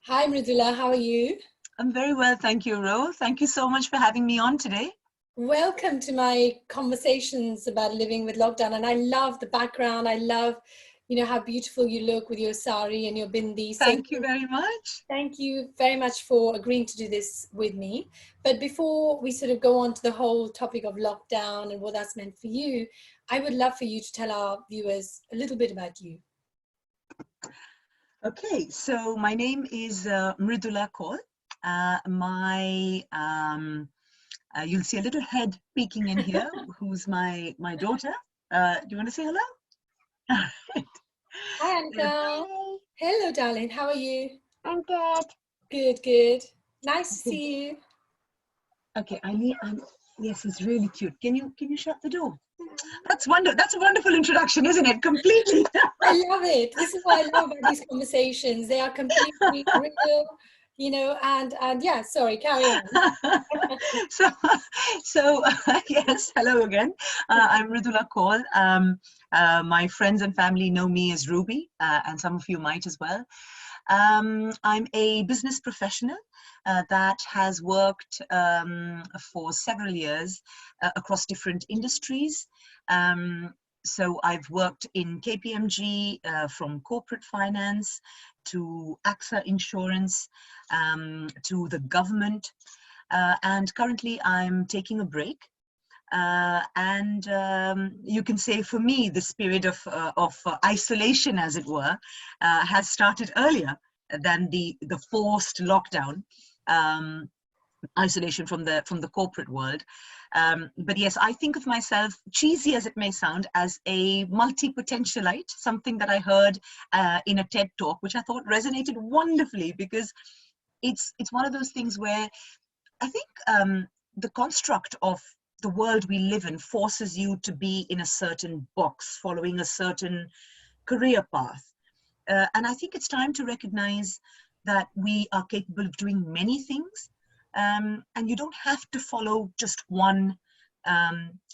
Hi, Mridula. How are you? I'm very well, thank you, Ro. Thank you so much for having me on today. Welcome to my conversations about living with lockdown. And I love the background. I love, how beautiful you look with your sari and your bindi. So Thank you very much. thank you very much for agreeing to do this with me. But before we sort of go on to the whole topic of lockdown and what that's meant for you, I would love for you to tell our viewers a little bit about you. Okay, so my name is Mridula Kaul. You'll see a little head peeking in here, who's my daughter. Do you want to say hello? Hi, Good. Annika. Hello, darling. How are you? I'm good. Good, good. Nice to Okay. see you. Okay, yes, it's really cute. Can you shut the door? That's a wonderful introduction, isn't it? Completely. I love it. This is what I love about these conversations. They are completely real, and yeah, sorry, carry on. so yes, hello again. I'm Mridula Kaul. My friends and family know me as Ruby, and some of you might as well. I'm a business professional that has worked for several years across different industries. So I've worked in KPMG, from corporate finance to AXA insurance, to the government, and currently I'm taking a break. You can say for me, this period of isolation, as it were, has started earlier than the forced lockdown. Isolation from the corporate world. But yes, I think of myself, cheesy as it may sound, as a multi-potentialite, something that I heard in a TED talk, which I thought resonated wonderfully, because it's one of those things where I think the construct of the world we live in forces you to be in a certain box, following a certain career path. And I think it's time to recognize that we are capable of doing many things. And you don't have to follow just one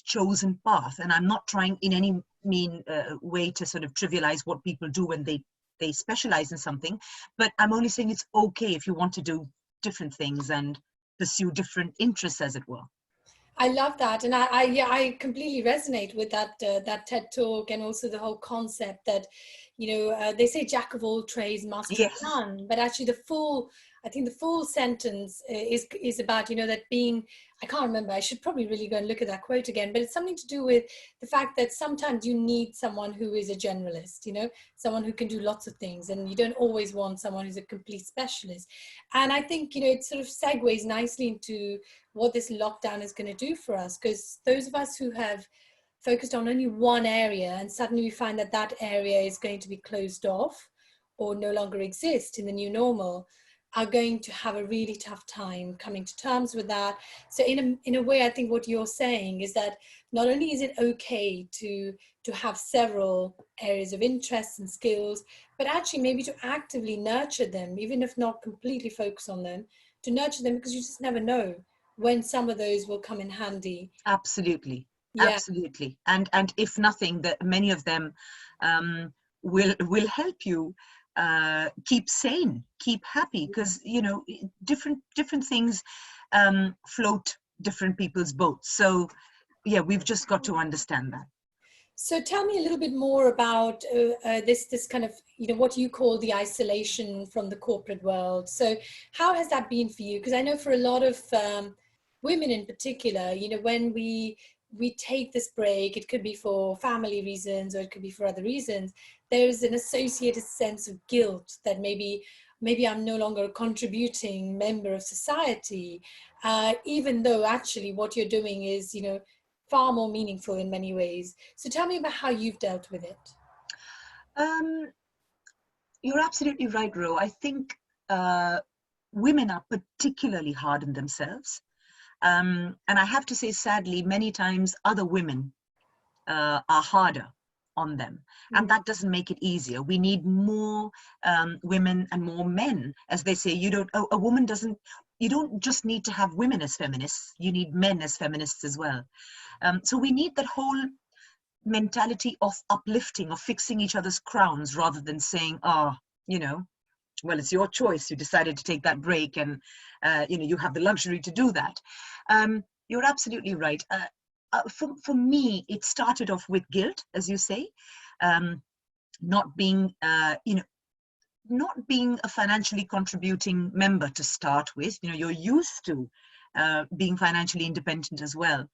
chosen path. And I'm not trying in any way to sort of trivialize what people do when they specialize in something, but I'm only saying it's okay if you want to do different things and pursue different interests, as it were. I love that, and I completely resonate with that TED talk, and also the whole concept that, they say jack of all trades, master of Yes. none, but actually I think the full sentence is about, that being, I can't remember, I should probably really go and look at that quote again, but it's something to do with the fact that sometimes you need someone who is a generalist, someone who can do lots of things, and you don't always want someone who's a complete specialist. And I think, it sort of segues nicely into what this lockdown is going to do for us, because those of us who have focused on only one area and suddenly we find that that area is going to be closed off or no longer exist in the new normal are going to have a really tough time coming to terms with that. So in a way, I think what you're saying is that not only is it okay to have several areas of interest and skills, but actually maybe to actively nurture them, even if not completely focus on them, to nurture them, because you just never know when some of those will come in handy. Absolutely. Yeah. Absolutely. And if nothing, that many of them will help you keep sane, keep happy, because different things float different people's boats. So yeah, we've just got to understand that. So tell me a little bit more about this kind of, what you call the isolation from the corporate world. So how has that been for you? Because I know for a lot of women in particular, when we take this break, it could be for family reasons or it could be for other reasons, there's an associated sense of guilt that maybe I'm no longer a contributing member of society, even though actually what you're doing is, far more meaningful in many ways. So tell me about how you've dealt with it. You're absolutely right, Ro. I think women are particularly hard on themselves. And I have to say, sadly, many times other women are harder on them. And that doesn't make it easier. We need more women and more men. As they say, you don't just need to have women as feminists, you need men as feminists as well. So we need that whole mentality of uplifting, of fixing each other's crowns, rather than saying, well, it's your choice. You decided to take that break, and you have the luxury to do that. You're absolutely right. For me, it started off with guilt, as you say, um, not being not being a financially contributing member to start with. You're used to being financially independent as well.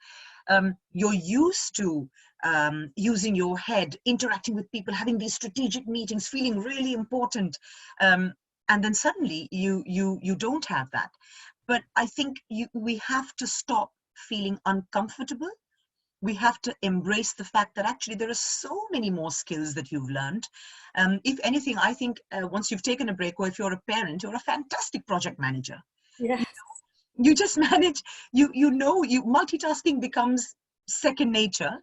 You're used to using your head, interacting with people, having these strategic meetings, feeling really important, and then suddenly you don't have that. But I think we have to stop feeling uncomfortable. We have to embrace the fact that actually there are so many more skills that you've learned. If anything, I think once you've taken a break, or if you're a parent, you're a fantastic project manager. Yes. You just manage, multitasking becomes second nature.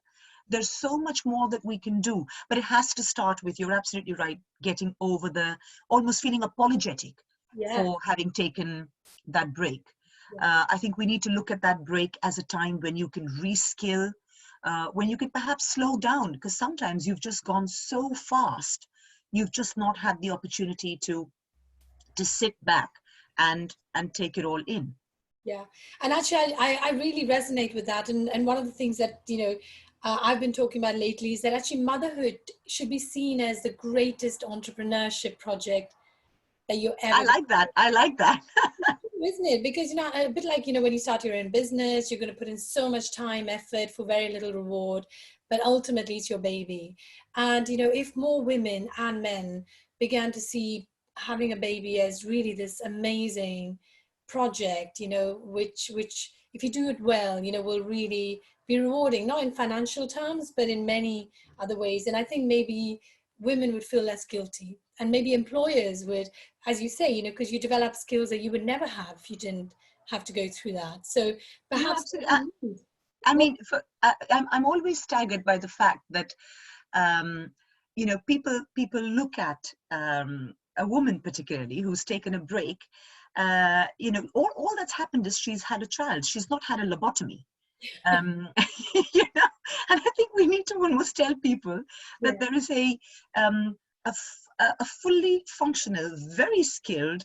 There's so much more that we can do, but it has to start with, you're absolutely right, getting over the almost feeling apologetic for having taken that break. I think we need to look at that break as a time when you can reskill, when you can perhaps slow down, because sometimes you've just gone so fast, you've just not had the opportunity to sit back and take it all in. Yeah. And actually, I really resonate with that. And one of the things that, I've been talking about lately is that actually motherhood should be seen as the greatest entrepreneurship project that you ever. I like that. I like that. Isn't it? Because, a bit like, when you start your own business, you're going to put in so much time, effort for very little reward, but ultimately it's your baby. And, if more women and men began to see having a baby as really this amazing project, which if you do it well, will really be rewarding, not in financial terms, but in many other ways. And I think maybe women would feel less guilty, and maybe employers would, as you say, because you develop skills that you would never have if you didn't have to go through that. So perhaps, absolutely. I mean, I'm always staggered by the fact that people look at a woman particularly who's taken a break. All that's happened is she's had a child. She's not had a lobotomy. And I think we need to almost tell people that there is a fully functional, very skilled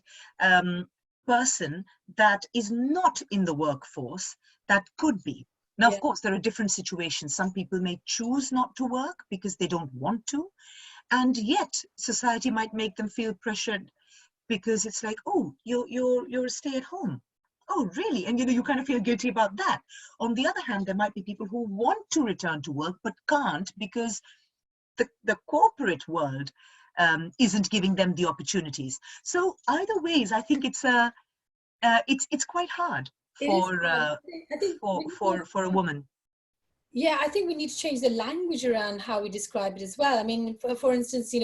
person that is not in the workforce that could be. Now, of course, there are different situations. Some people may choose not to work because they don't want to, and yet society might make them feel pressured because it's like, oh, you're a stay-at-home. Oh, really? And you kind of feel guilty about that. On the other hand, there might be people who want to return to work but can't because the corporate world isn't giving them the opportunities. So either ways, I think it's quite hard for a woman. Yeah, I think we need to change the language around how we describe it as well. I mean, for instance,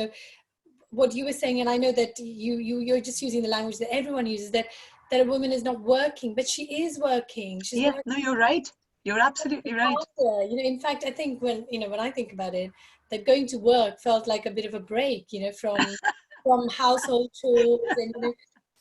what you were saying, and I know that you're just using the language that everyone uses, that a woman is not working, but she is working. She's working. No, you're right. You're absolutely right. In fact, I think when I think about it, that going to work felt like a bit of a break, from household chores, and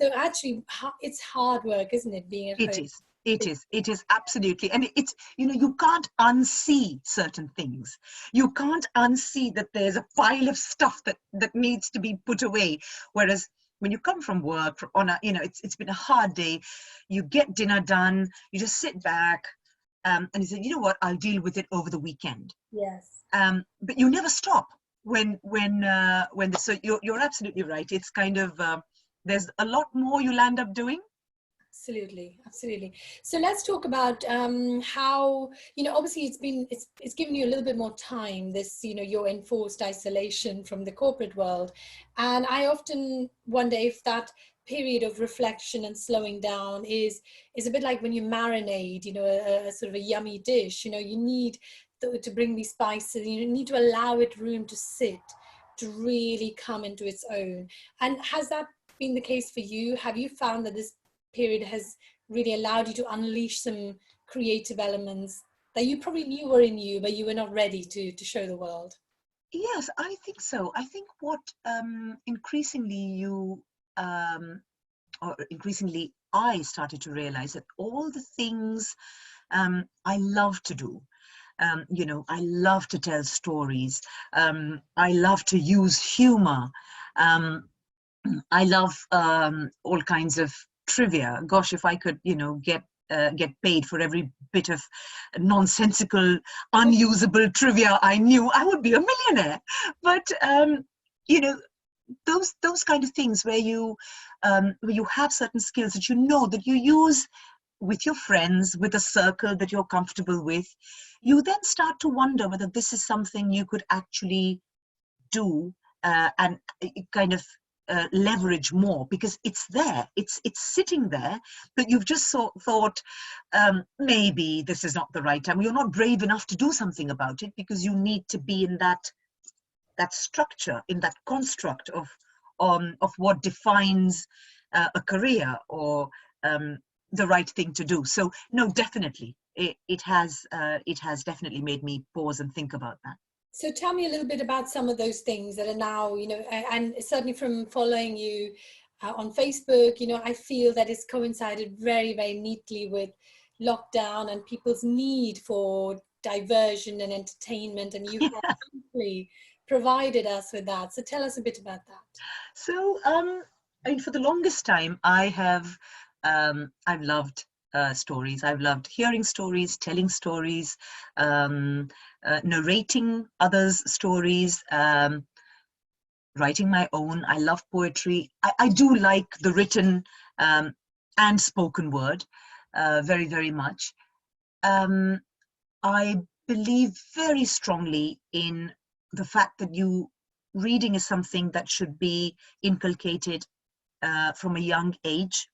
so actually it's hard work, isn't it? Being at home. It is absolutely. And it's, you can't unsee certain things. You can't unsee that there's a pile of stuff that needs to be put away. Whereas when you come from work on it's been a hard day, you get dinner done, you just sit back, and you say, you know what, I'll deal with it over the weekend. Yes. But you never stop so you're absolutely right. It's kind of, there's a lot more you'll end up doing. Absolutely. So let's talk about how, obviously it's given you a little bit more time, this, your enforced isolation from the corporate world. And I often wonder if that period of reflection and slowing down is a bit like when you marinate, a sort of a yummy dish, you need to bring these spices, you need to allow it room to sit, to really come into its own. And has that been the case for you? Have you found that this period has really allowed you to unleash some creative elements that you probably knew were in you, but you were not ready to show the world? Yes, I think so. I think what increasingly I started to realize that all the things I love to do, I love to tell stories. I love to use humor. I love all kinds of trivia. Gosh, if I could, get paid for every bit of nonsensical, unusable trivia I knew, I would be a millionaire. But you know, those kind of things where you have certain skills that you know that you use with your friends, with a circle that you're comfortable with, you then start to wonder whether this is something you could actually do and kind of leverage more, because it's there, it's sitting there, but you've just thought maybe this is not the right time. You're not brave enough to do something about it because you need to be in that structure, in that construct of what defines a career or the right thing to do. So no, definitely it has definitely made me pause and think about that. So tell me a little bit about some of those things that are now, and certainly from following you on Facebook, I feel that it's coincided very, very neatly with lockdown and people's need for diversion and entertainment, and you have simply provided us with that. So tell us a bit about that. So I mean, for the longest time, I've loved stories. I've loved hearing stories, telling stories, narrating others' stories, writing my own. I love poetry. I do like the written and spoken word very, very much. I believe very strongly in the fact that reading is something that should be inculcated from a young age,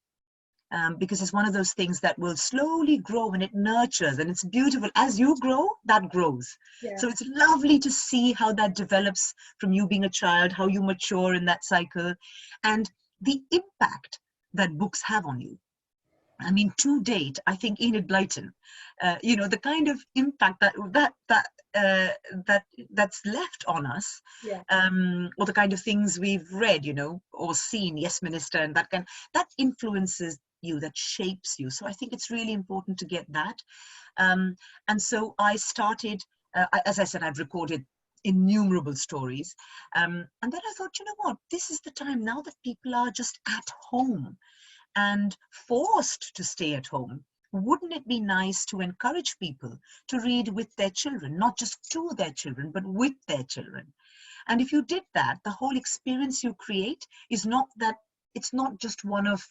because it's one of those things that will slowly grow and it nurtures, and it's beautiful. As you grow, that grows. Yeah. So it's lovely to see how that develops from you being a child, how you mature in that cycle, and the impact that books have on you. I mean, to date, I think Enid Blyton, the kind of impact that's left on us, Yeah. or the kind of things we've read, or seen, Yes Minister, and that influences you, that shapes you. So I think it's really important to get that. And so I started, as I said, I've recorded innumerable stories. And then I thought, you know what, this is the time now that people are just at home and forced to stay at home. Wouldn't it be nice to encourage people to read with their children, not just to their children, but with their children? And if you did that, the whole experience you create is not that, it's not just one of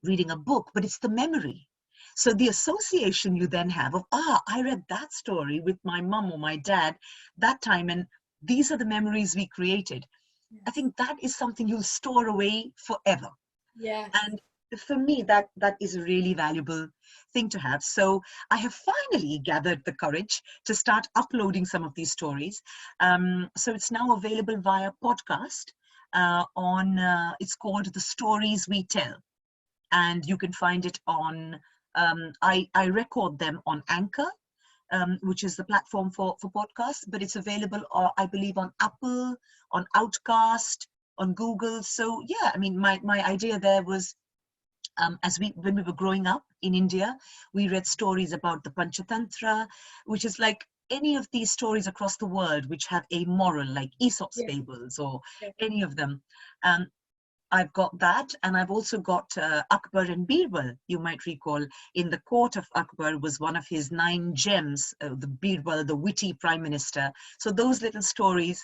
reading a book, but it's the memory. So the association you then have of, I read that story with my mum or my dad that time, and these are the memories we created. Yes. I think that is something you'll store away forever. Yeah. And for me, that is a really valuable thing to have. So I have finally gathered the courage to start uploading some of these stories. So it's now available via podcast it's called The Stories We Tell. And you can find it on, I record them on Anchor, which is the platform for podcasts, but it's available, I believe, on Apple, on Outcast, on Google. So yeah, I mean, my idea there was, when we were growing up in India, we read stories about the Panchatantra, which is like any of these stories across the world which have a moral, like Aesop's fables or any of them. I've got that, and I've also got Akbar and Birbal. You might recall, in the court of Akbar was one of his 9 gems, the Birbal, the witty prime minister. So those little stories,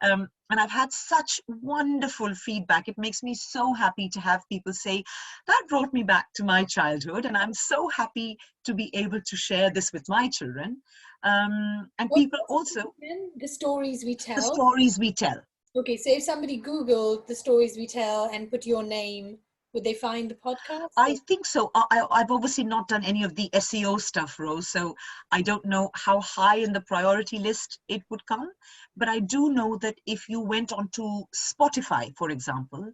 and I've had such wonderful feedback. It makes me so happy to have people say, that brought me back to my childhood, and I'm so happy to be able to share this with my children. And people also... The Stories We Tell? The Stories We Tell. Okay, so if somebody Googled The Stories We Tell and put your name, would they find the podcast? I think so. I've obviously not done any of the SEO stuff, Rose, so I don't know how high in the priority list it would come. But I do know that if you went onto Spotify, for example,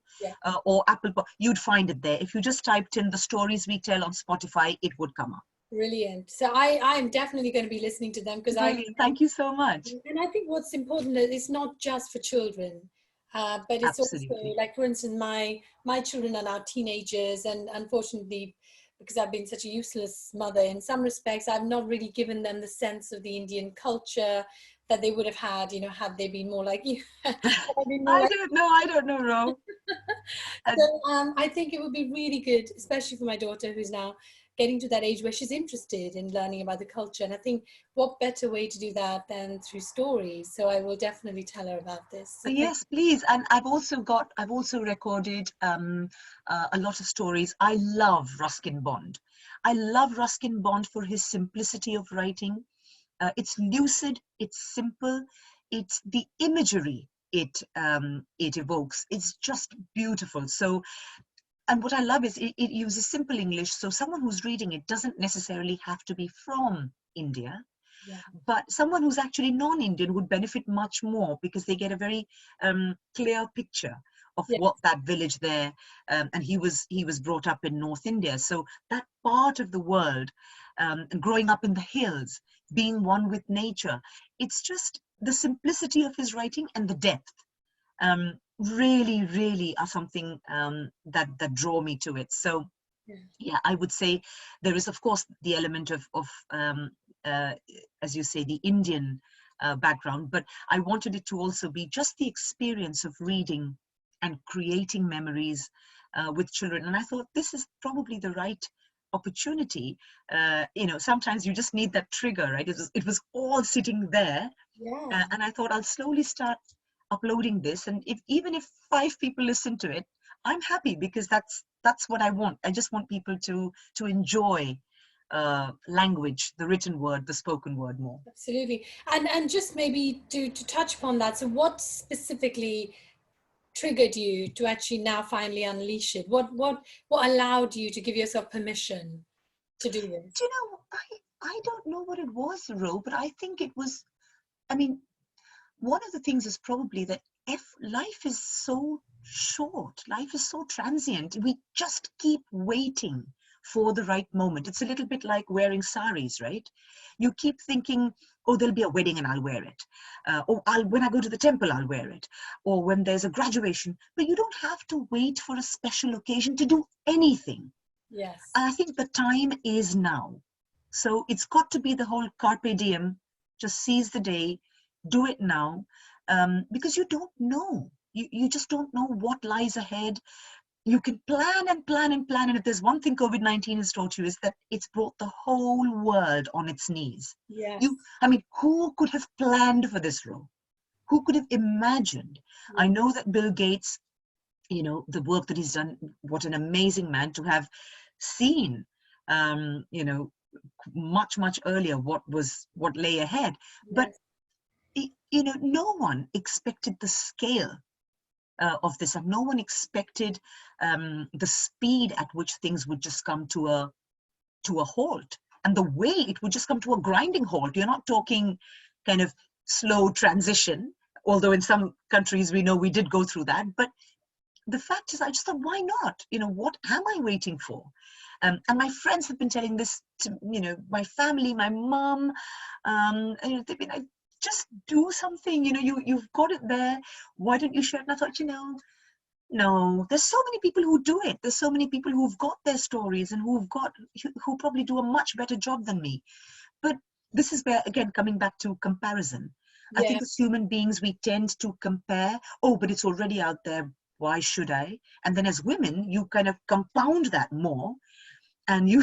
or Apple, you'd find it there. If you just typed in The Stories We Tell on Spotify, it would come up. Brilliant. So I'm definitely going to be listening to them, because thank you so much. And I think what's important is it's not just for children, but it's Absolutely. Also, like, for instance, my children are now teenagers, and unfortunately, because I've been such a useless mother in some respects, I've not really given them the sense of the Indian culture that they would have had, you know, had they been more like you. Had they been more I like don't know, Ro. so I think it would be really good, especially for my daughter who's now getting to that age where she's interested in learning about the culture. And I think what better way to do that than through stories? So I will definitely tell her about this. So thank Yes, please. And I've also recorded a lot of stories. I love Ruskin Bond. I love Ruskin Bond for his simplicity of writing. It's lucid, it's simple, it's the imagery it evokes. It's just beautiful. So, and what I love is it uses simple English. So someone who's reading it doesn't necessarily have to be from India, yeah. but someone who's actually non-Indian would benefit much more because they get a very clear picture of Yeah. what that village there, and he was brought up in North India, so that part of the world, and growing up in the hills, being one with nature, it's just the simplicity of his writing and the depth, really are something that draw me to it. So Yeah. yeah, I would say there is, of course, the element of uh, as you say, the Indian background, but I wanted it to also be just the experience of reading and creating memories with children. And I thought this is probably the right opportunity. Sometimes you just need that trigger, right? It was all sitting there, Yeah. and I thought I'll slowly start uploading this, and even if 5 people listen to it, I'm happy, because that's what I want. I just want people to enjoy language, the written word, the spoken word more. Absolutely. And just maybe to touch upon that. So what specifically triggered you to actually now finally unleash it? What allowed you to give yourself permission to do this? Do you know, I don't know what it was, Ro, but I think it was, I mean, one of the things is probably that if life is so short, life is so transient, we just keep waiting for the right moment. It's a little bit like wearing saris, right? You keep thinking, oh, there'll be a wedding and I'll wear it. When I go to the temple, I'll wear it. Or when there's a graduation. But you don't have to wait for a special occasion to do anything. Yes. And I think the time is now. So it's got to be the whole carpe diem, just seize the day, do it now, because you don't know. You just don't know what lies ahead. You can plan and plan and plan. And if there's one thing COVID-19 has taught you, is that it's brought the whole world on its knees. Yes. Who could have planned for this role? Who could have imagined? I Yeah. know that Bill Gates, the work that he's done, what an amazing man to have seen, um, you know, much earlier what lay ahead. But Yes. no one expected the scale of this, and no one expected the speed at which things would just come to a halt, and the way it would just come to a grinding halt. You're not talking kind of slow transition, although in some countries we know we did go through that. But the fact is, I just thought, why not? What am I waiting for? And my friends have been telling this to, my family, my mom, and they've been like, just do something, you've got it there. Why don't you share it? And I thought, no, there's so many people who do it. There's so many people who've got their stories and who probably do a much better job than me. But this is where, again, coming back to comparison. I Yeah. think as human beings, we tend to compare. Oh, but it's already out there. Why should I? And then as women, you kind of compound that more. And you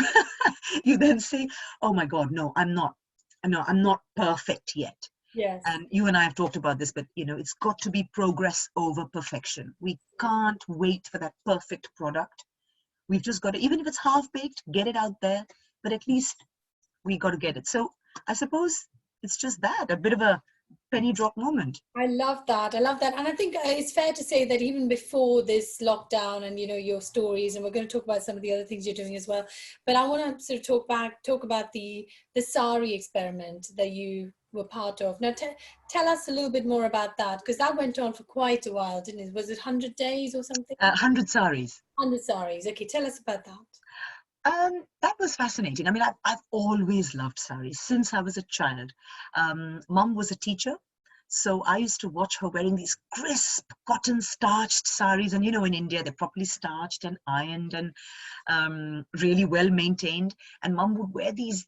you then say, oh my God, no, I'm not perfect yet. Yes. And you and I have talked about this, but it's got to be progress over perfection. We can't wait for that perfect product. We've just got to, even if it's half-baked, get it out there, but at least we got to get it. So I suppose it's just that, a bit of a penny drop moment. I love that. I love that. And I think it's fair to say that even before this lockdown and, your stories, and we're going to talk about some of the other things you're doing as well. But I want to sort of talk about the sari experiment that you were part of. Now, tell us a little bit more about that, because that went on for quite a while, didn't it? Was it 100 days or something? 100 saris. 100 saris. Okay, tell us about that. That was fascinating. I've always loved saris since I was a child. Mum was a teacher, So I used to watch her wearing these crisp cotton starched saris, and in India they're properly starched and ironed and really well maintained. And mum would wear these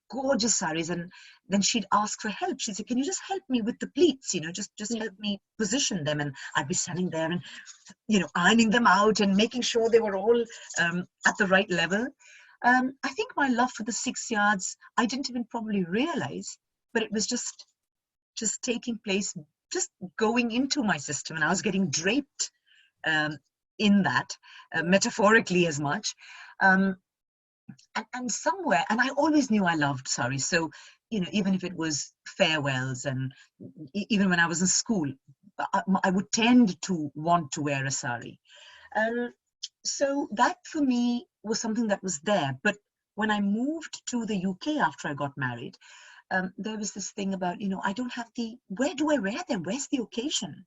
gorgeous saris, and then she'd ask for help. She'd say, "Can you just help me with the pleats? Just help me position them." And I'd be standing there and ironing them out and making sure they were all at the right level. I think my love for the 6 yards, I didn't even probably realize, but it was just taking place, just going into my system, and I was getting draped in that, metaphorically as much. And somewhere, and I always knew I loved saris. So, even if it was farewells, and even when I was in school, I would tend to want to wear a sari. So that for me was something that was there. But when I moved to the UK after I got married, there was this thing about, I don't have where do I wear them? Where's the occasion?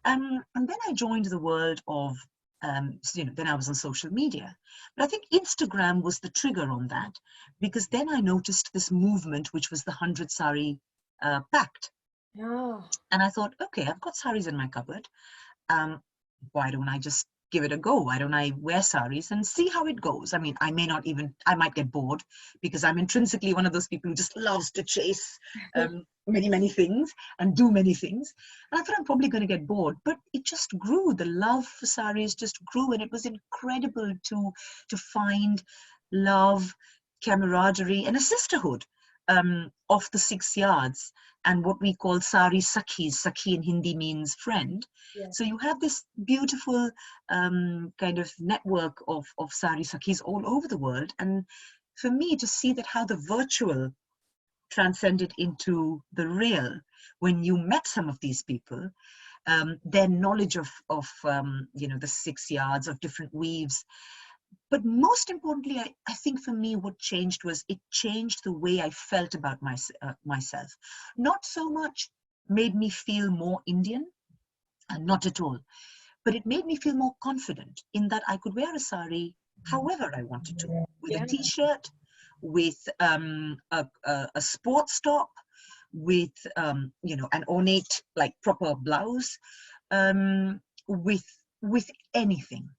And then I joined the world of, then I was on social media. But I think Instagram was the trigger on that, because then I noticed this movement, which was the 100 sari pact. Oh. And I thought, okay, I've got saris in my cupboard. Why don't I just give it a go? Why don't I wear saris and see how it goes? I mean, I might get bored, because I'm intrinsically one of those people who just loves to chase many things and do many things. And I thought I'm probably going to get bored, but it just grew. The love for saris just grew, and it was incredible to find love, camaraderie, and a sisterhood of the 6 yards, and what we call sari sakhis. Sakhi in Hindi means friend. Yes. So you have this beautiful kind of network of sari sakhis all over the world. And for me to see that how the virtual transcended into the real, when you met some of these people, their knowledge of the 6 yards of different weaves. But most importantly, I think for me, what changed was it changed the way I felt about myself. Not so much made me feel more Indian, not at all, but it made me feel more confident in that I could wear a sari however I wanted to, with a t-shirt, with a sports top, with an ornate, like, proper blouse, with anything.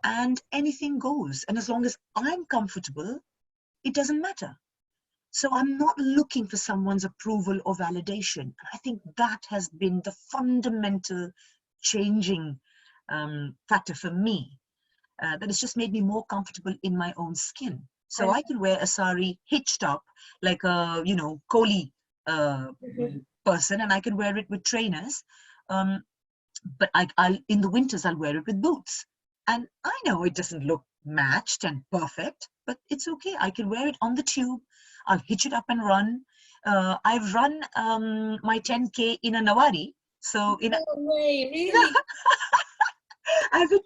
And anything goes. And as long as I'm comfortable, it doesn't matter. So I'm not looking for someone's approval or validation. I think that has been the fundamental changing factor for me. That has just made me more comfortable in my own skin. So I can wear a sari hitched up like a, Kohli person, and I can wear it with trainers. But I'll in the winters, I'll wear it with boots. And I know it doesn't look matched and perfect, but it's okay. I can wear it on the tube. I'll hitch it up and run. I've run my 10K in a Nawari. So in no way, really? as it,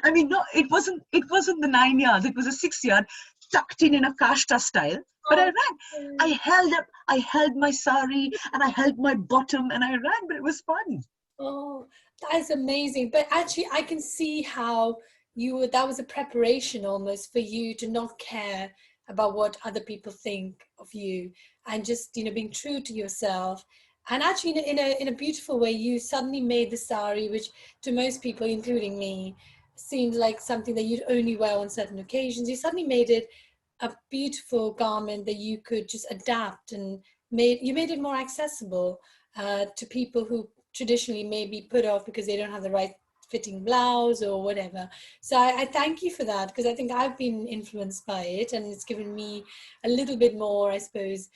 I mean, no, it wasn't the 9 yards. It was a 6 yard tucked in a kashta style. But I ran. I held my sari, and I held my bottom, and I ran, but it was fun. Oh, that is amazing. But actually, I can see how that was a preparation almost for you to not care about what other people think of you, and just, being true to yourself. And actually, in a beautiful way, you suddenly made the sari, which to most people, including me, seemed like something that you'd only wear on certain occasions. You suddenly made it a beautiful garment that you could just adapt, and you made it more accessible to people who traditionally may be put off because they don't have the right fitting blouse or whatever. So I thank you for that, because I think I've been influenced by it, and it's given me a little bit more, I suppose,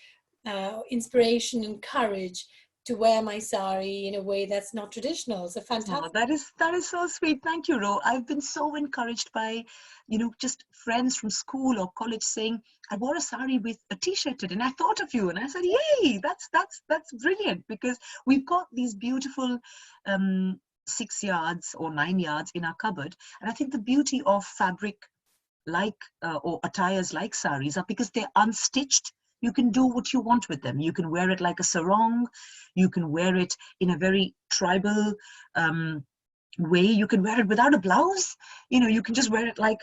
inspiration and courage to wear my sari in a way that's not traditional. So fantastic. Oh, that is so sweet. Thank you, Ro. I've been so encouraged by, just friends from school or college saying, I wore a sari with a t-shirt today, and I thought of you. And I said, yay, that's brilliant, because we've got these beautiful 6 yards or 9 yards in our cupboard. And I think the beauty of fabric like or attires like saris are because they're unstitched. You can do what you want with them. You can wear it like a sarong. You can wear it in a very tribal way. You can wear it without a blouse. You can just wear it like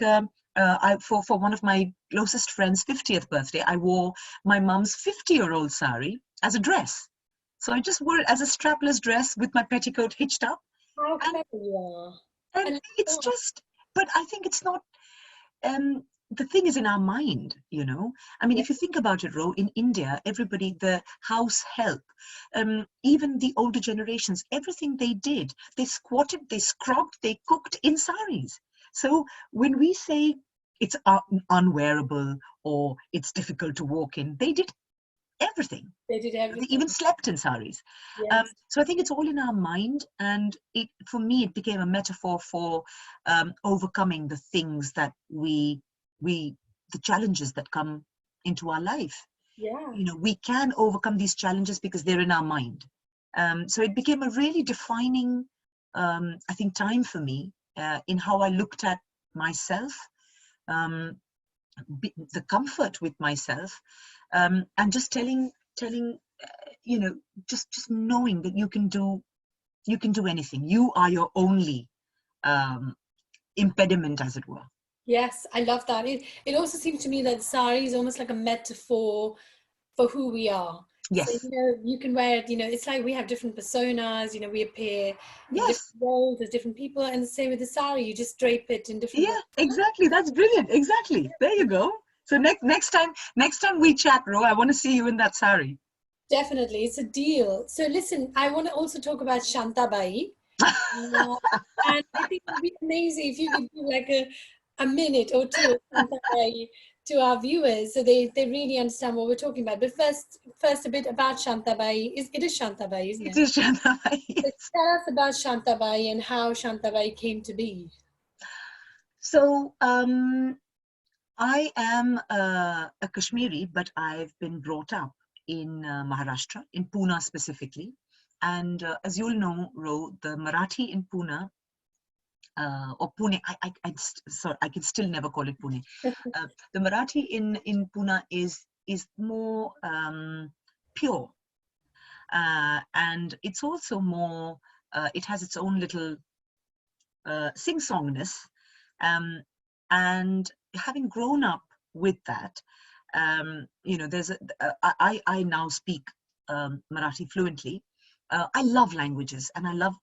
for one of my closest friends' 50th birthday, I wore my mum's 50-year-old sari as a dress. So I just wore it as a strapless dress with my petticoat hitched up. How And, clever you are. I and love it's that. just, but I think it's not, um, the thing is in our mind, you know. I mean, Yeah, if you think about it, Ro, in India, everybody, the house help, even the older generations, everything they did, they squatted, they scrubbed, they cooked in saris. So when we say it's unwearable or it's difficult to walk in, they did everything. they did They everything. even slept in saris. Yes. So I think it's all in our mind, and it, for me, it became a metaphor for overcoming the things that we the challenges that come into our life. Yeah. You know, we can overcome these challenges because they're in our mind. So it became a really defining, I think, time for me in how I looked at myself, um, the comfort with myself, and just telling you know, just knowing that you can do anything. You are your only um, impediment, as it were. Yes, I love that. It also seems to me that sari is almost like a metaphor for who we are. So, Yes, you can wear it, it's like we have different personas, we appear in different yes, roles as different people, and the same with the sari, you just drape it in different ways. yeah, exactly. That's brilliant. Exactly. There you go. So next time we chat, Ro, I want to see you in that sari. Definitely, it's a deal. So listen, I want to also talk about Shantabai. Uh, and I think it would be amazing if you could do like a minute or two of Shantabai to our viewers so they really understand what we're talking about. But first a bit about Shantabai. It is Shantabai, isn't It it? is Shantabai. So Yes. tell us about Shantabai and how Shantabai came to be. So I am a Kashmiri, but I've been brought up in Maharashtra, in Pune specifically. And as you'll know, Ro, the Marathi in Pune, or Pune, sorry, I can still never call it Pune. The Marathi in Pune is more pure, and it's also more. It has its own little sing-songness, um, and having grown up with that, you know, I now speak Marathi fluently. I love languages and I love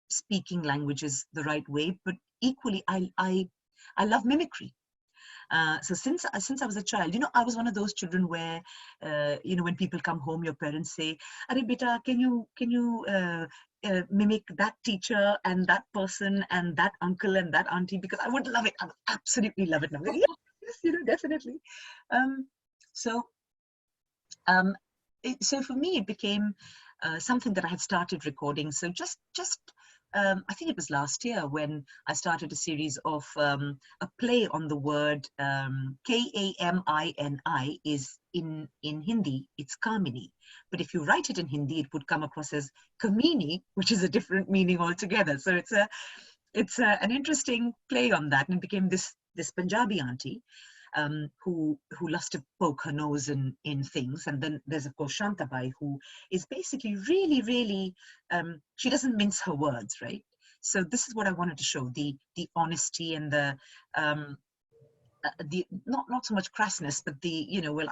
speaking languages the right way, but equally I love mimicry. So since I was a child, you know, I was one of those children where, you know, when people come home, your parents say, "Arey beta, can you mimic that teacher and that person and that uncle and that auntie?" Because I would love it. I would absolutely love it. And I'm like, yes, yes, you know, definitely. Um, so um, so for me, it became something that I had started recording. So just I think it was last year when I started a series of a play on the word Kamini is in Hindi, it's Kamini. But if you write it in Hindi, it would come across as Kamini, which is a different meaning altogether. So an interesting play on that, and it became this Punjabi auntie who loves to poke her nose in things. And then there's, of course, Shantabai, who is basically really, she doesn't mince her words, right? So this is what I wanted to show, the honesty and the not so much crassness, but the, you know, well,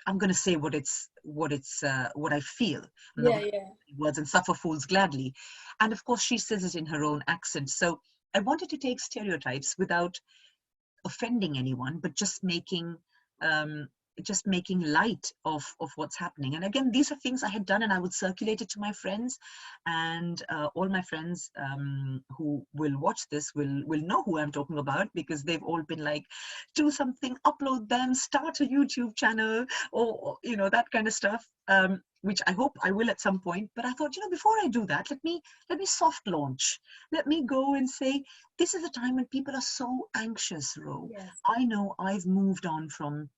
I'm going to say what I feel. I'm not Yeah, going to yeah. say words and suffer fools gladly. And of course, she says it in her own accent. So I wanted to take stereotypes without offending anyone, but um, just making light of what's happening. And again, these are things I had done, and I would circulate it to my friends, and all my friends who will watch this will know who I'm talking about, because they've all been like, do something, upload them, start a YouTube channel, or you know, that kind of stuff. Which I hope I will at some point. But I thought, you know, before I do that, let me soft launch. Let me go and say, this is a time when people are so anxious, Ro. Yes. I know I've moved on from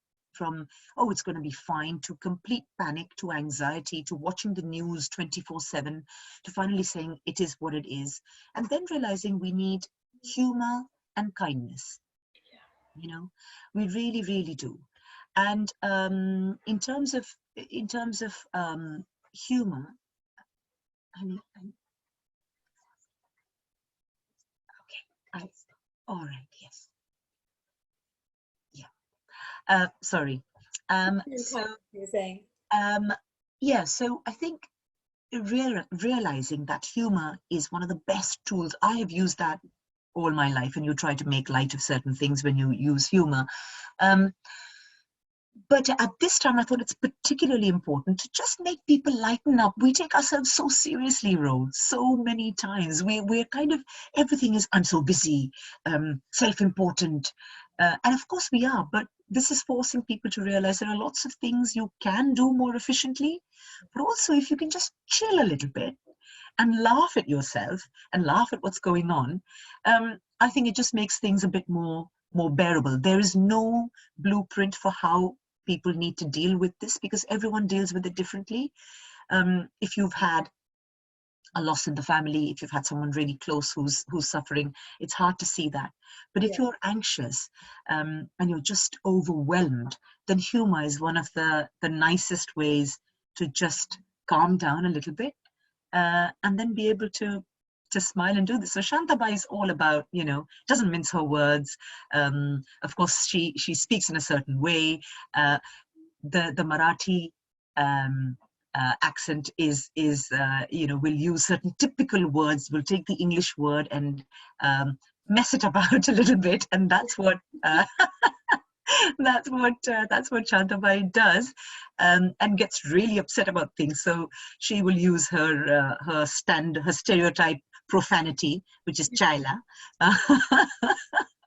oh, it's going to be fine, to complete panic, to anxiety, to watching the news 24/7, to finally saying it is what it is, and then realizing we need humor and kindness. You know, we really do. And in terms of humor, okay, all right, yes, yeah. Sorry. So You're saying. um, yeah, so I think realizing that humor is one of the best tools. I have used that all my life, and you try to make light of certain things when you use humor. Um, but at this time, I thought it's particularly important to just make people lighten up. We take ourselves so seriously, Ro, so many times. We're kind of, everything is, I'm so busy, self-important. And of course we are, but this is forcing people to realize there are lots of things you can do more efficiently. But also, if you can just chill a little bit and laugh at yourself and laugh at what's going on, I think it just makes things a bit more bearable. There is no blueprint for how people need to deal with this, because everyone deals with it differently. If you've had a loss in the family, if you've had someone really close who's suffering, it's hard to see that. But if you're anxious and you're just overwhelmed, then humor is one of the nicest ways to just calm down a little bit, and then be able to smile and do this. So Shantabai is all about, doesn't mince her words. Of course, she speaks in a certain way. The Marathi accent is will use certain typical words. Will take the English word and mess it about a little bit, and that's what that's what Shantabai does, and gets really upset about things. So she will use her stereotype profanity, which is chaila.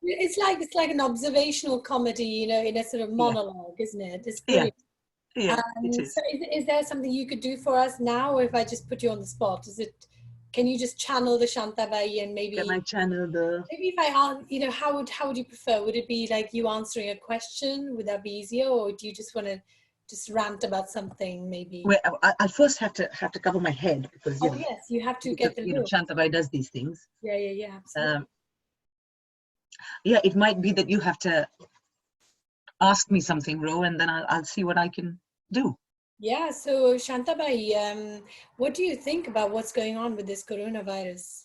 It's like an observational comedy, in a sort of monologue, isn't it? It's brilliant. Yeah, it is. So is there something you could do for us now, or if I just put you on the spot? Can you just channel the Shantabai, and maybe Can I channel the? Maybe if I how would you prefer? Would it be like you answering a question? Would that be easier, or do you just want to just rant about something? Maybe. Well, I first have to cover my head, because yes, you have to get the look. Shantabai does these things. Yeah, absolutely. Yeah, it might be that you have to ask me something, Ro, and then I'll see what I can do. Yeah, so Shantabai, what do you think about what's going on with this coronavirus?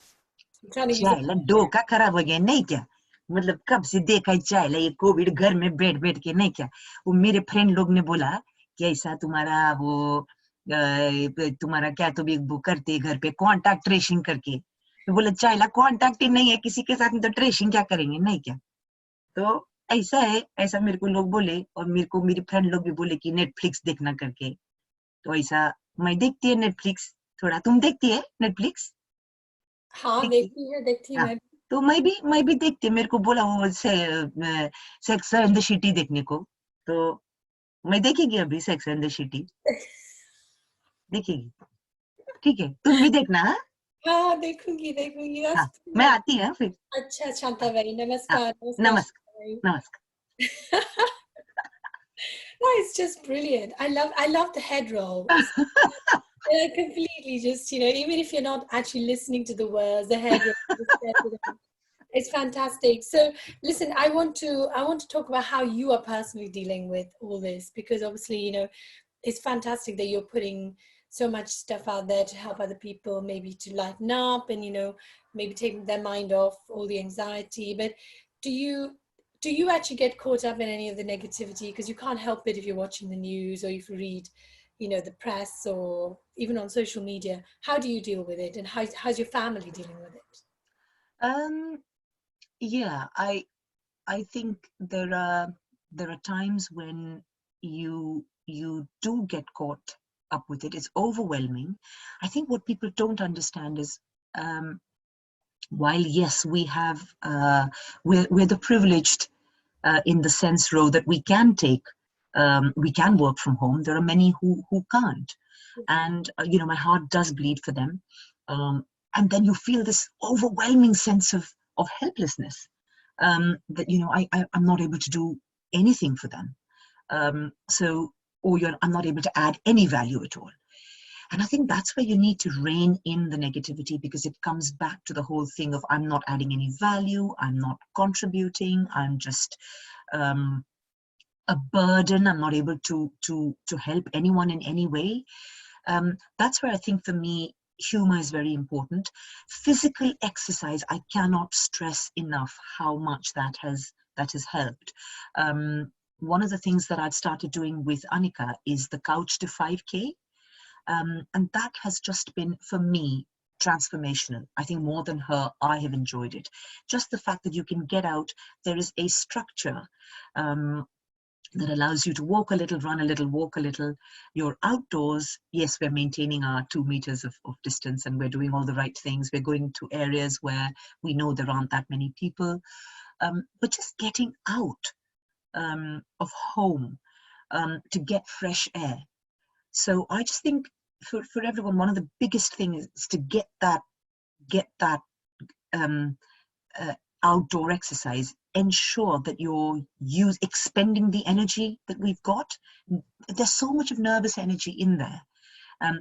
I'm trying to use धोखा खराब हो गया नहीं क्या? मतलब कब से देखा चाहे ये कोविड घर में बैठ के नहीं क्या? वो मेरे फ्रेंड लोग ने बोला कि ऐसा तुम्हारा क्या तो भी वो करते घर पे कांटेक्ट ट्रेसिंग करके, तो बोला चाइला कांटेक्ट ही नहीं है किसी के साथ, तो ट्रेसिंग क्या करेंगे नहीं क्या? तो ऐसा है, ऐसा मेरे को लोग बोले, और मेरे को मेरी फ्रेंड लोग भी बोले कि नेटफ्लिक्स देखना करके, तो ऐसा मैं देखती है नेटफ्लिक्स थोड़ा। तुम देखती है नेटफ्लिक्स? हाँ, देखती है मैं। तो मैं भी देखती, मेरे को बोला वो सेक्स एंड द सिटी देखने को, तो मैं देखेगी अभी सेक्स एंड द सिटी, देखेगी, ठीक है, तुम भी देखना। हाँ, देखूंगी। हाँ, मैं आती है फिर। अच्छा, शांताबाई, नमस्कार। नमस्कार। No, it's just brilliant. I love the head roll. Completely just, even if you're not actually listening to the words, the head roll, it's fantastic. So listen, I want to talk about how you are personally dealing with all this, because obviously, it's fantastic that you're putting so much stuff out there to help other people, maybe to lighten up and, maybe taking their mind off all the anxiety. But do you actually get caught up in any of the negativity? Because you can't help it if you're watching the news or if you read, the press or even on social media. How do you deal with it, and how's your family dealing with it? Yeah, I think there are times when you do get caught up with it. It's overwhelming. I think what people don't understand is, while yes, we have we're the privileged in the sense, Ro, that we can work from home. There are many who can't, and my heart does bleed for them. And then you feel this overwhelming sense of helplessness, that I'm not able to do anything for them. I'm not able to add any value at all. And I think that's where you need to rein in the negativity, because it comes back to the whole thing of I'm not adding any value, I'm not contributing, I'm just a burden, I'm not able to help anyone in any way. That's where I think for me, humor is very important. Physical exercise, I cannot stress enough how much that has helped. One of the things that I've started doing with Anika is the Couch to 5K. And that has just been, for me, transformational. I think more than her, I have enjoyed it. Just the fact that you can get out, there is a structure that allows you to walk a little, run a little, walk a little. You're outdoors. Yes, we're maintaining our 2 meters of distance, and we're doing all the right things. We're going to areas where we know there aren't that many people. But just getting out of home to get fresh air. So I just think for everyone, one of the biggest things is to get that um, outdoor exercise. Ensure that you're expending the energy that we've got. There's so much of nervous energy in there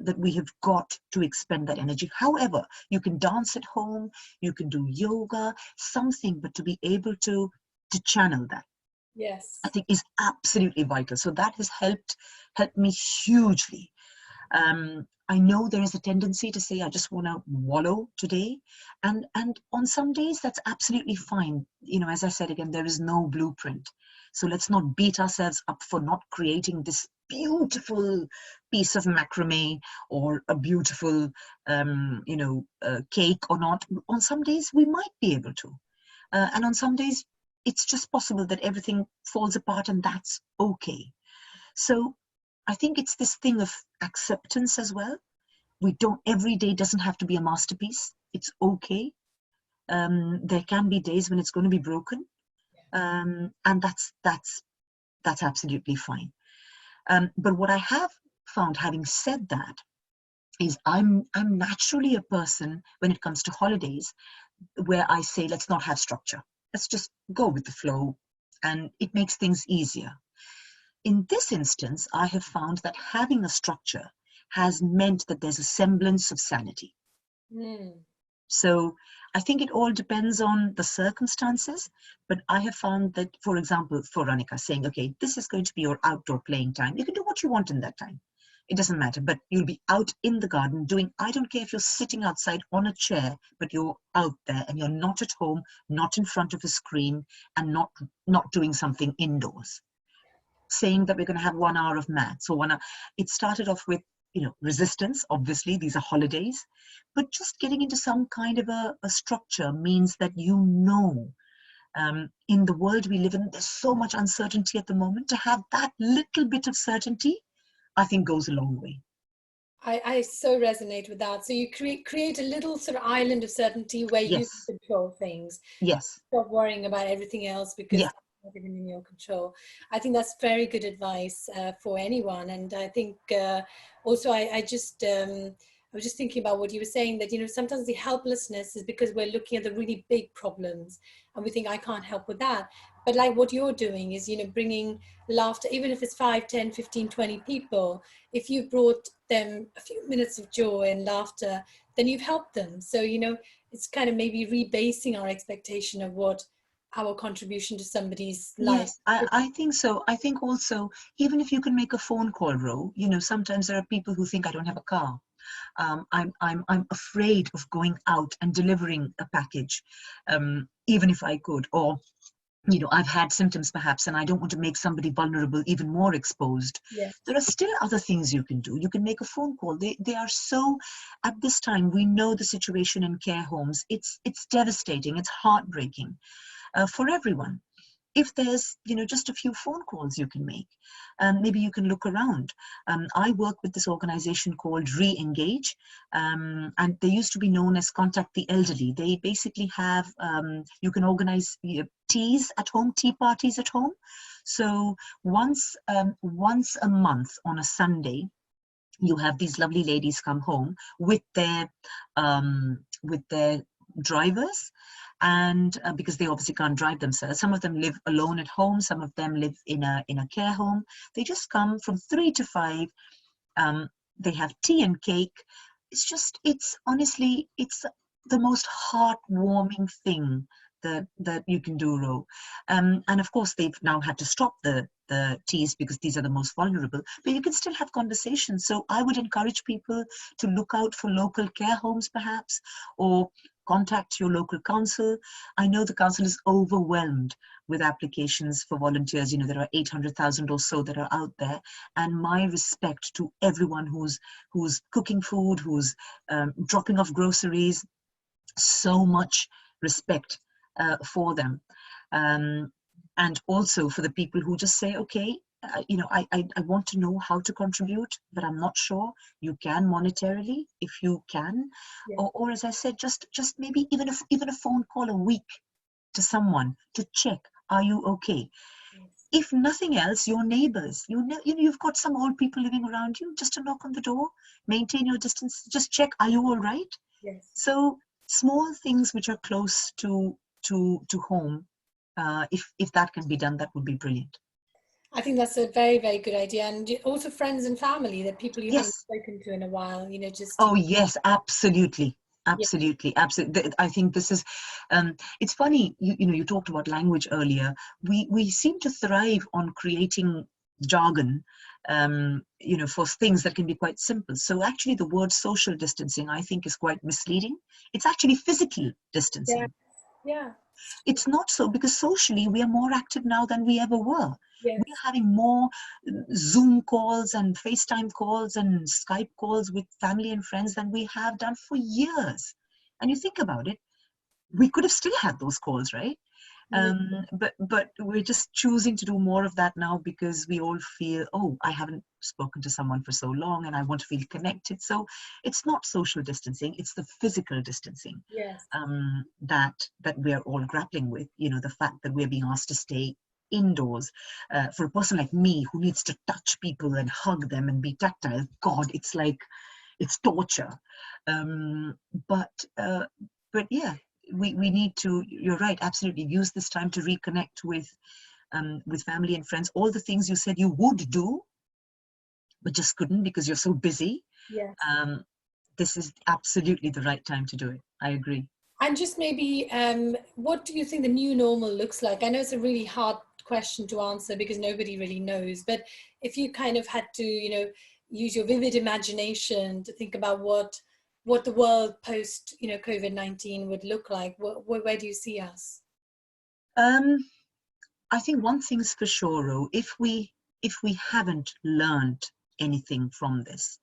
that we have got to expend that energy. However, you can dance at home, you can do yoga, something, but to be able to channel that, Yes. I think, is absolutely vital. So that has helped me hugely. I know there is a tendency to say, I just want to wallow today. And on some days, that's absolutely fine. You know, as I said again, there is no blueprint. So let's not beat ourselves up for not creating this beautiful piece of macrame or a beautiful, cake or not. On some days, we might be able to. And on some days, it's just possible that everything falls apart, and that's okay. So I think it's this thing of acceptance as well. Every day doesn't have to be a masterpiece. It's okay. There can be days when it's going to be broken. And that's absolutely fine. But what I have found, having said that, is I'm naturally a person when it comes to holidays where I say, let's not have structure. Let's just go with the flow, and it makes things easier. In this instance, I have found that having a structure has meant that there's a semblance of sanity. So I think it all depends on the circumstances, but I have found that, for example, for Ranika saying, okay, this is going to be your outdoor playing time. You can do what you want in that time. It doesn't matter, but you'll be out in the garden doing, I don't care if you're sitting outside on a chair, but you're out there and you're not at home, not in front of a screen, and not doing something indoors. Saying that we're going to have 1 hour of maths or 1 hour. It started off with, resistance. Obviously, these are holidays, but just getting into some kind of a structure means that in the world we live in, there's so much uncertainty at the moment. To have that little bit of certainty, I think, goes a long way. I so resonate with that. So you create a little sort of island of certainty where you Yes. control things. Yes. Stop worrying about everything else because Yeah. that's not even in your control. I think that's very good advice for anyone. And I think also I was just thinking about what you were saying, that, sometimes the helplessness is because we're looking at the really big problems and we think, I can't help with that. But like what you're doing is, bringing laughter, even if it's 5, 10, 15, 20 people. If you brought them a few minutes of joy and laughter, then you've helped them. So, it's kind of maybe rebasing our expectation of what our contribution to somebody's life. Yes, I think so. I think also, even if you can make a phone call, Ro, sometimes there are people who think, I don't have a car. I'm afraid of going out and delivering a package, even if I could. Or, I've had symptoms perhaps, and I don't want to make somebody vulnerable, even more exposed. Yes. There are still other things you can do. You can make a phone call. They are so, at this time, we know the situation in care homes. It's devastating. It's heartbreaking for everyone. If there's, just a few phone calls you can make, maybe you can look around. I work with this organization called Re-Engage, and they used to be known as Contact the Elderly. They basically have, you can organize teas at home, tea parties at home. So once a month on a Sunday, you have these lovely ladies come home with their drivers, and because they obviously can't drive themselves. Some of them live alone at home, some of them live in a care home. They just come from 3 to 5. They have tea and cake. It's honestly the most heartwarming thing that you can do, Ro. And of course, they've now had to stop the teas because these are the most vulnerable, but you can still have conversations. So I would encourage people to look out for local care homes, perhaps, or contact your local council. I know the council is overwhelmed with applications for volunteers. You know, there are 800,000 or so that are out there. And my respect to everyone who's cooking food, who's dropping off groceries. So much respect for them. And also for the people who just say, okay, you know, I want to know how to contribute, but I'm not sure. You can monetarily if you can, Yeah. or as I said, just maybe even a phone call a week to someone to check, are you okay? Yes. If nothing else, your neighbors, you know, you've got some old people living around you, just to knock on the door, maintain your distance, just check, are you all right? Yes. So small things which are close to home, if that can be done, that would be brilliant. I think that's a very, very good idea. And also friends and family, that people you haven't Yes. spoken to in a while, you know, just to, Oh, yes, absolutely. yeah, Absolutely, absolutely. I think this is, it's funny, you know, you talked about language earlier. We seem to thrive on creating jargon, you know, for things that can be quite simple. So actually the word social distancing, I think, is quite misleading. It's actually physical yeah, distancing. yeah, It's not so, because socially we are more active now than we ever were. We yes. are having more Zoom calls and FaceTime calls and Skype calls with family and friends than we have done for years. And you think about it, we could have still had those calls, right? Mm. But we're just choosing to do more of that now because we all feel, oh, I haven't spoken to someone for so long and I want to feel connected. So it's not social distancing, it's the physical distancing, Yes. that we're all grappling with. You know, the fact that we're being asked to stay indoors. For a person like me who needs to touch people and hug them and be tactile, God, it's like, it's torture. Um, but uh, but yeah, we need to, you're right, absolutely, use this time to reconnect with family and friends. All the things you said you would do but just couldn't because you're so busy. Yes. um, this is absolutely the right time to do it. I agree. And just maybe, what do you think the new normal looks like? I know it's a really hard question to answer because nobody really knows, but if you kind of had to, you know, use your vivid imagination to think about what the world post, you know, COVID-19 would look like, where do you see us? um, I think one thing's for sure, Ro, if we haven't learned anything from this,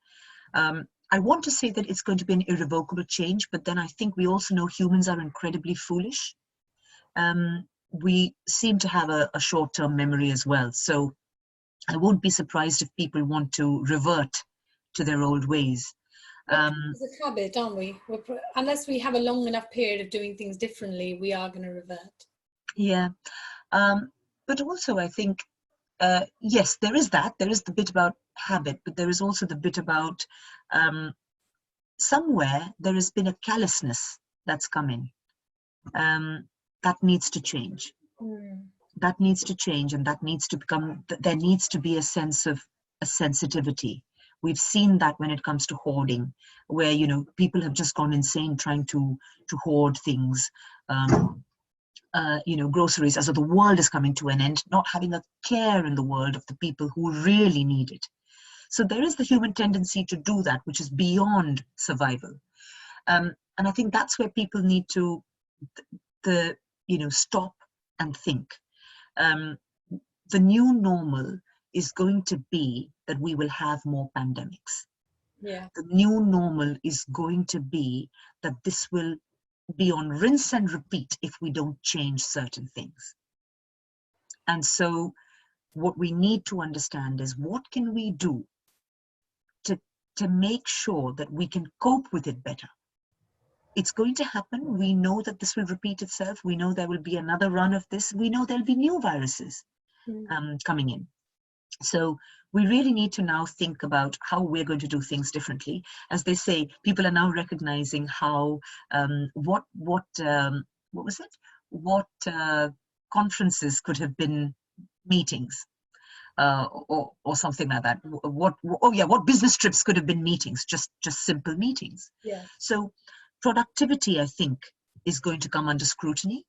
I want to say that it's going to be an irrevocable change, but then I think we also know humans are incredibly foolish. We seem to have a short-term memory as well. So I won't be surprised if people want to revert to their old ways. We're Um, creatures of habit, aren't we? Unless we have a long enough period of doing things differently, we are going to revert. yeah. But also, I think, yes, there is that. There is the bit about habit, but there is also the bit about somewhere there has been a callousness that's come in. That needs to change. Mm. That needs to change, and that needs to become, there needs to be a sense of a sensitivity. We've seen that when it comes to hoarding, where, you know, people have just gone insane trying to hoard things, you know, groceries, as though the world is coming to an end, not having a care in the world of the people who really need it. So there is the human tendency to do that, which is beyond survival. And I think that's where people need to, the you know, stop and think. Um, the new normal is going to be that we will have more pandemics. Yeah. The new normal is going to be that this will be on rinse and repeat if we don't change certain things. And so what we need to understand is, what can we do to, to make sure that we can cope with it better? It's going to happen. We know that this will repeat itself. We know there will be another run of this. We know there'll be new viruses Mm. coming in. So we really need to now think about how we're going to do things differently. As they say, people are now recognizing how what was it? What conferences could have been meetings, or something like that. What business trips could have been meetings? Just simple meetings. Yeah. So productivity, I think, is going to come under scrutiny.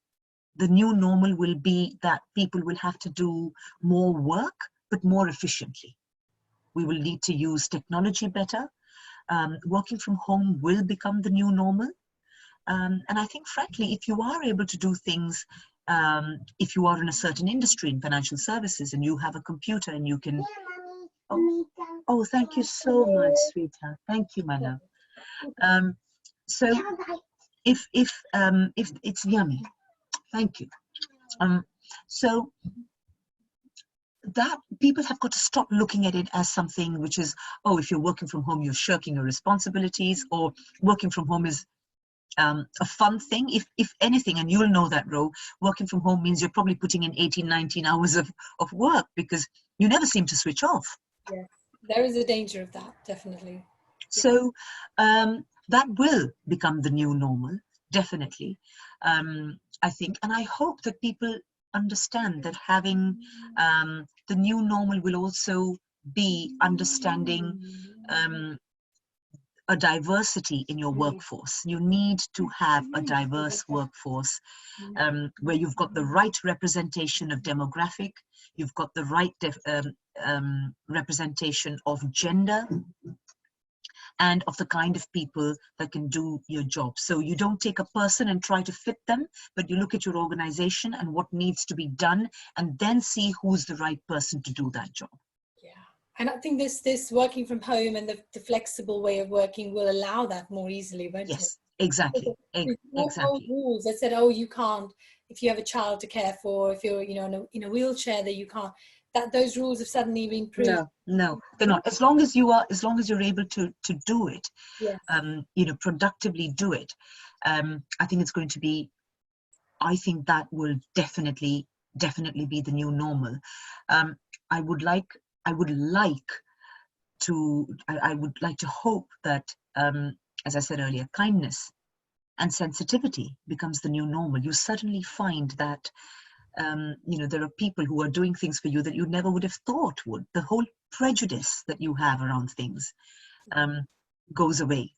The new normal will be that people will have to do more work, but more efficiently. We will need to use technology better. Working from home will become the new normal. And I think, frankly, if you are able to do things, if you are in a certain industry in financial services and you have a computer and you can... Oh, thank you so much, sweetheart. Thank you, my love. So if it's yummy, thank you. So that people have got to stop looking at it as something which is, oh, if you're working from home, you're shirking your responsibilities, or working from home is a fun thing. If anything, and you'll know that, Ro, working from home means you're probably putting in 18, 19 hours of work because you never seem to switch off. Yes, there is a danger of that, definitely. So that will become the new normal, definitely. I think, and I hope that people understand that having the new normal will also be understanding a diversity in your workforce. You need to have a diverse workforce where you've got the right representation of demographic, you've got the right representation of gender, and of the kind of people that can do your job. So you don't take a person and try to fit them, but you look at your organization and what needs to be done, and then see who's the right person to do that job. Yeah, and I think this working from home and the flexible way of working will allow that more easily, won't it? Yes, exactly. Exactly. Rules that said, oh, you can't, if you have a child to care for, if you're in a wheelchair, that you can't. That those rules have suddenly been proved. No, they're not. As long as you're able to do it, yes. Productively do it. I think it's going to be. I think that will definitely be the new normal. I would like to hope that, as I said earlier, kindness and sensitivity becomes the new normal. You suddenly find that there are people who are doing things for you that you never would have thought would. The whole prejudice that you have around things goes away.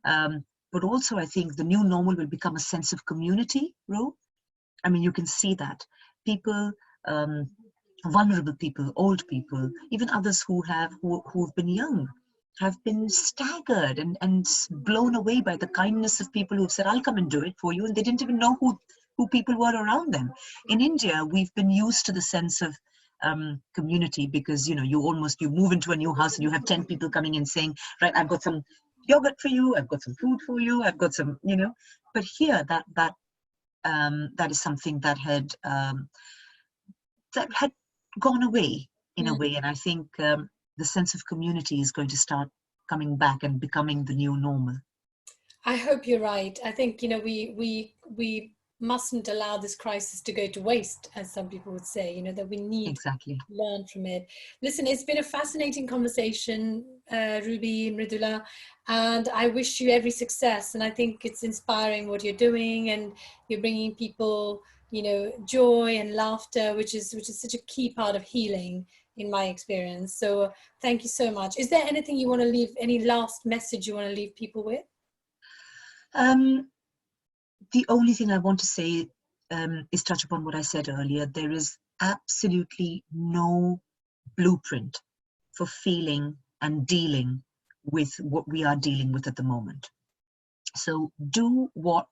But also, I think the new normal will become a sense of community, Ro. I mean, you can see that people, vulnerable people, old people, even others who've been young, have been staggered and blown away by the kindness of people who've said, I'll come and do it for you. And they didn't even know who people were around them. In India, we've been used to the sense of community because, you move into a new house and you have 10 people coming in saying, right, I've got some yogurt for you, I've got some food for you, I've got some, but here that is something that had gone away in a way. And I think the sense of community is going to start coming back and becoming the new normal. I hope you're right. I think, we mustn't allow this crisis to go to waste, as some people would say, that we need to learn from it. Listen, it's been a fascinating conversation, Ruby and Mridula, and I wish you every success. And I think it's inspiring what you're doing, and you're bringing people, joy and laughter, which is such a key part of healing in my experience. So thank you so much. Is there anything you want to leave, any last message you want to leave people with? The only thing I want to say is touch upon what I said earlier. There is absolutely no blueprint for feeling and dealing with what we are dealing with at the moment. So do what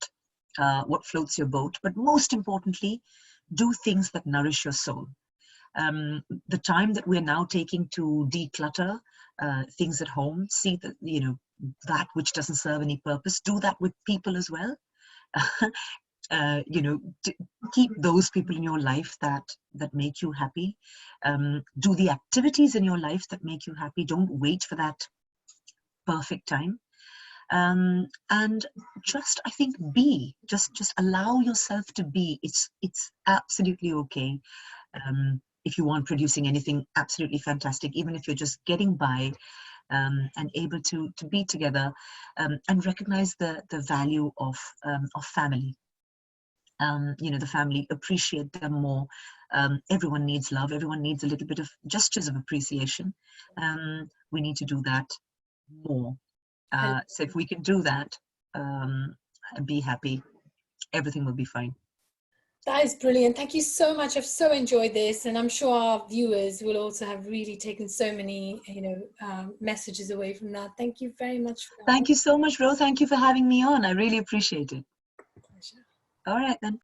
floats your boat, but most importantly, do things that nourish your soul. The time that we're now taking to declutter things at home, see that, that which doesn't serve any purpose, do that with people as well. Keep those people in your life that make you happy. Do the activities in your life that make you happy. Don't wait for that perfect time. And just, I think, just allow yourself to be. It's absolutely okay. If you aren't producing anything absolutely fantastic, even if you're just getting by, and able to be together, and recognize the value of family. The family, appreciate them more. Everyone needs love. Everyone needs a little bit of gestures of appreciation. We need to do that more. So if we can do that, and be happy, everything will be fine. That is brilliant. Thank you so much. I've so enjoyed this, and I'm sure our viewers will also have really taken so many, messages away from that. Thank you very much for that. Thank you so much, Ro. Thank you for having me on. I really appreciate it. All right then.